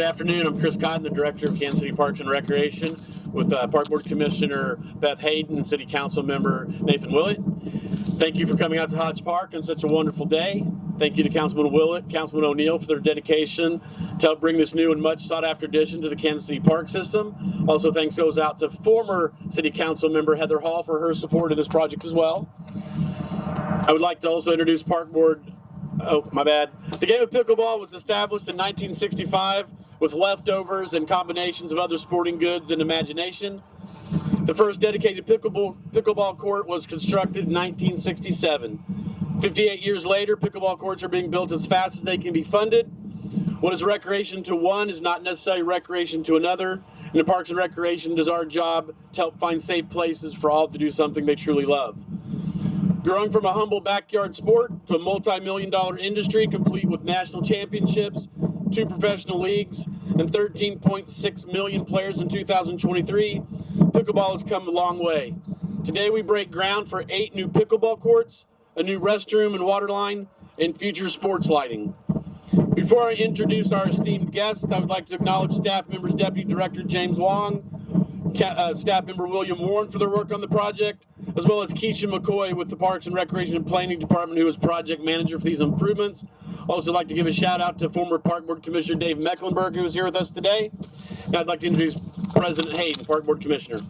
afternoon. I'm Chris Cotton, the Director of Kansas City Parks and Recreation, with Park Board Commissioner Beth Hayden and City Council Member Nathan Willett. Thank you for coming out to Hodge Park on such a wonderful day. Thank you to Councilman Willett, Councilman O'Neill for their dedication to help bring this new and much sought-after addition to the Kansas City Park system. Also, thanks goes out to former City Council Member Heather Hall for her support of this project as well. I would like to also introduce Park Board. Oh, my bad. The game of pickleball was established in 1965 with leftovers and combinations of other sporting goods and imagination. The first dedicated pickleball court was constructed in 1967. 58 years later, pickleball courts are being built as fast as they can be funded. What is recreation to one is not necessarily recreation to another. And in Parks and Recreation, it is our job to help find safe places for all to do something they truly love. Growing from a humble backyard sport to a multi-million-dollar industry complete with national championships, 2 professional leagues, and 13.6 million players in 2023, pickleball has come a long way. Today we break ground for 8 new pickleball courts, a new restroom and waterline, and future sports lighting. Before I introduce our esteemed guests, I would like to acknowledge staff members Deputy Director James Wong, staff member William Warren for their work on the project, as well as Keisha McCoy with the Parks and Recreation and Planning Department, who is project manager for these improvements. Also like to give a shout out to former Park Board Commissioner Dave Mecklenburg, who is here with us today. And I'd like to introduce President Hayden, Park Board Commissioner.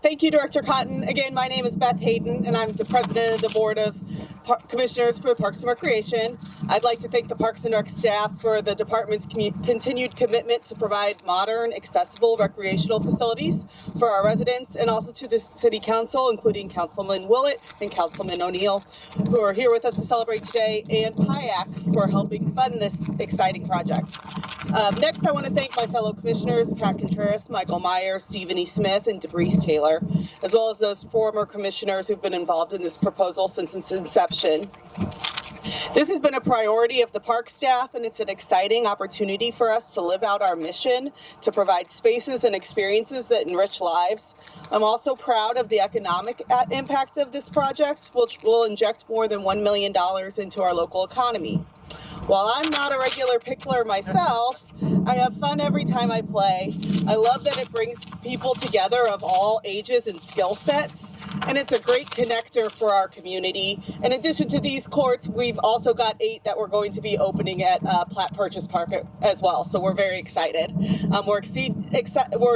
Thank you, Director Cotton. Again, my name is Beth Hayden, and I'm the President of the Board of Commissioners for Parks and Recreation. I'd like to thank the Parks and Rec staff for the department's continued commitment to provide modern, accessible recreational facilities for our residents, and also to the City Council, including Councilman Willett and Councilman O'Neill, who are here with us to celebrate today, and PIAC for helping fund this exciting project. Next, I want to thank my fellow commissioners, Pat Contreras, Michael Meyer, Stephen E. Smith, and DeBreeze Taylor, as well as those former commissioners who've been involved in this proposal since its inception. This has been a priority of the park staff, and it's an exciting opportunity for us to live out our mission to provide spaces and experiences that enrich lives. I'm also proud of the economic impact of this project, which will inject more than $1 million into our local economy. While I'm not a regular pickler myself, I have fun every time I play. I love that it brings people together of all ages and skill sets, and it's a great connector for our community. In addition to these courts, we've also got 8 that we're going to be opening at Platt Purchase Park as well, so we're very excited. We're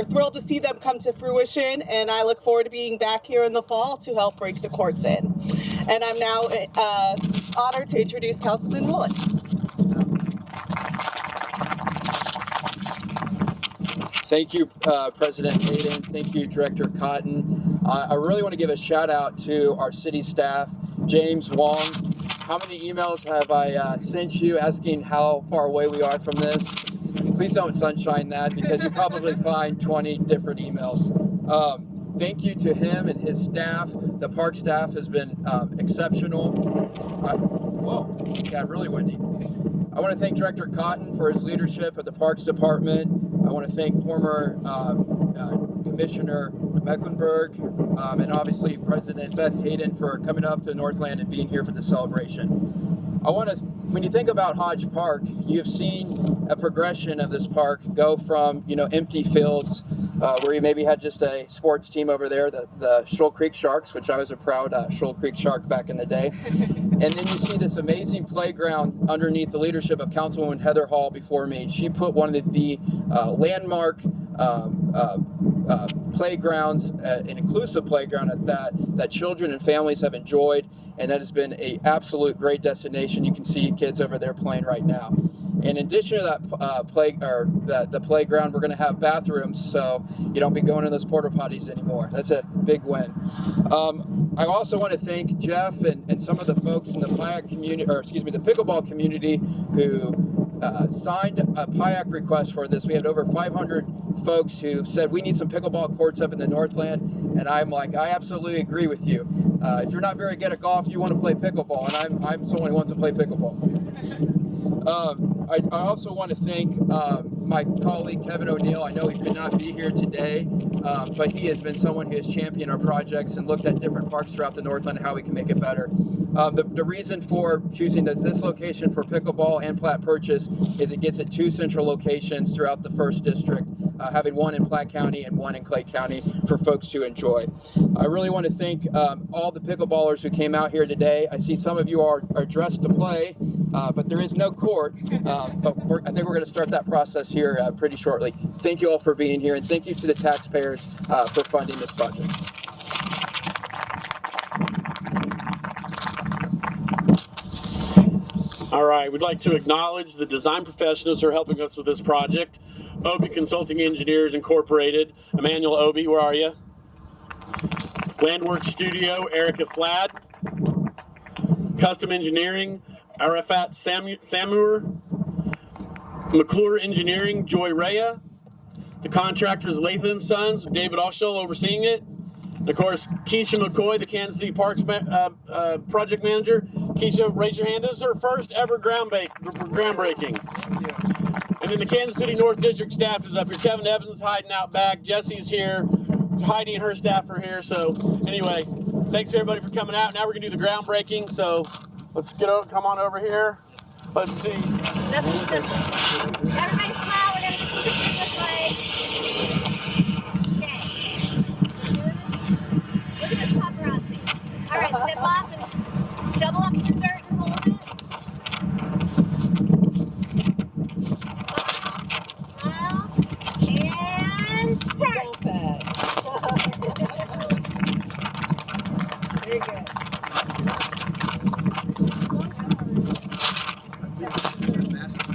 thrilled to see them come to fruition, and I look forward to being back here in the fall to help break the courts in. And I'm now honored to introduce Councilman Willett. Thank you, President Hayden. Thank you, Director Cotton. I really want to give a shout out to our city staff, James Wong. How many emails have I sent you asking how far away we are from this? Please don't sunshine that, because you'll probably find 20 different emails. Thank you to him and his staff. The park staff has been exceptional. Whoa, it got really windy. I want to thank Director Cotton for his leadership at the Parks Department. I want to thank former Commissioner Mecklenburg and obviously President Beth Hayden for coming up to Northland and being here for the celebration. When you think about Hodge Park, you've seen a progression of this park go from, empty fields where you maybe had just a sports team over there, the Shoal Creek Sharks, which I was a proud Shoal Creek Shark back in the day. And then you see this amazing playground underneath the leadership of Councilwoman Heather Hall before me. She put one of the landmark playgrounds, an inclusive playground at that children and families have enjoyed, and that has been an absolute great destination. You can see kids over there playing right now. In addition to that the playground, we're going to have bathrooms, so you don't be going in those porta potties anymore. That's a big win. I also want to thank Jeff and some of the folks in the PIAC community, the pickleball community, who signed a PIAC request for this. We had over 500 folks who said we need some pickleball courts up in the Northland, and I'm like, I absolutely agree with you. If you're not very good at golf, you want to play pickleball, and I'm someone who wants to play pickleball. I also want to thank my colleague Kevin O'Neill. I know he could not be here today, but he has been someone who has championed our projects and looked at different parks throughout the Northland and how we can make it better. The reason for choosing this location for pickleball and plat purchase is it gets at 2 central locations throughout the 1st district, having one in Platte County and one in Clay County for folks to enjoy. I really want to thank all the pickleballers who came out here today. I see some of you are dressed to play, but there is no court. But I think we're going to start that process here pretty shortly. Thank you all for being here, and thank you to the taxpayers for funding this budget. All right, we'd like to acknowledge the design professionals who are helping us with this project. Obie Consulting Engineers Incorporated, Emmanuel Obie, where are you? Landworks Studio, Erica Flad. Custom Engineering, Arafat Samur. McClure Engineering, Joy Rhea. The contractors, Leath and Sons, David Oshel overseeing it. And of course, Keisha McCoy, the Kansas City Parks project manager. Keisha, raise your hand. This is her first ever groundbreaking. And then the Kansas City North District staff is up here. Kevin Evans is hiding out back. Jesse's here. Heidi and her staff are here. So anyway, thanks everybody for coming out. Now we're gonna do the groundbreaking. So let's come on over here. Let's see. Nothing simple. Everybody smile. We're gonna keep it this way. Okay. Look at this paparazzi. All right, step off and shovel up some dirt and hold it. Smile. And turn. Very good. Massive